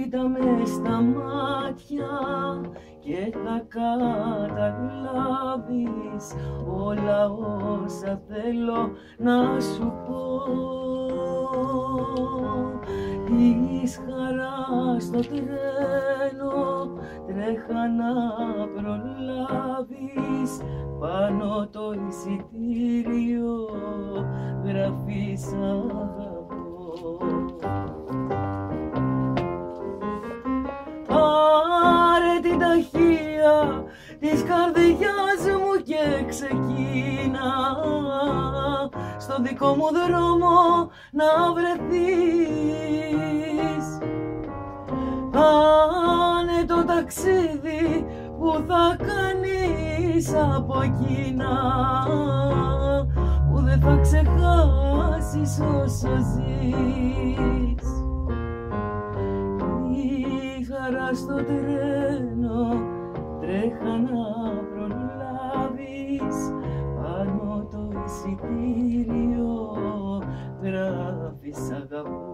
Κοίτα με στα μάτια και θα καταλάβεις όλα όσα θέλω να σου πω. Της χαράς στο τρένο τρέχα να προλάβεις, πάνω το εισιτήριο γράφει σ' αγαπώ. Πάρε την ταχεία της καρδιάς μου και ξεκίνα στο δικό μου δρόμο να βρεθείς. Κάνε το ταξίδι που θα κάνεις από εκείνα που δεν θα ξεχάσεις όσο ζεις. Η χαρά στο τρένο τρέχα να προλάβεις, πάνω το εισιτήριο γράφει σ' αγαπώ.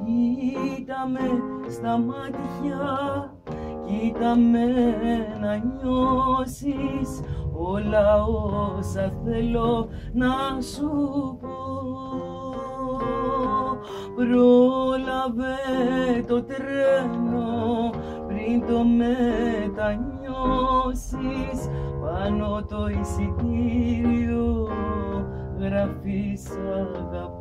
Κοίτα με στα μάτια, κοίτα με να νιώσεις όλα όσα θέλω να σου πω. Πρόλαβε το τρένο πριν το μετανιώσεις, πάνω το εισιτήριο γράφει σ' αγαπώ.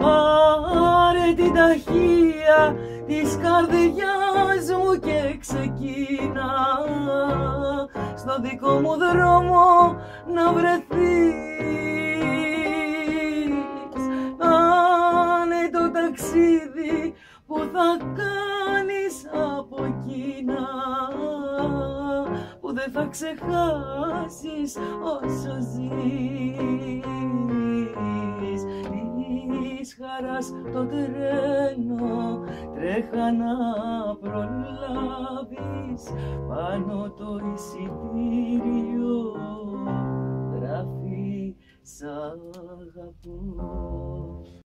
Πάρε την ταχεία της καρδιάς μου και ξεκίνα στο δικό μου δρόμο να βρεθείς. Κάνε το ταξίδι που θα κάνεις από εκείνα που δεν θα ξεχάσεις όσο ζεις. Της χαράς το τρένο τρέχα να προλάβεις, πάνω το εισιτήριο γράφει σ' αγαπώ.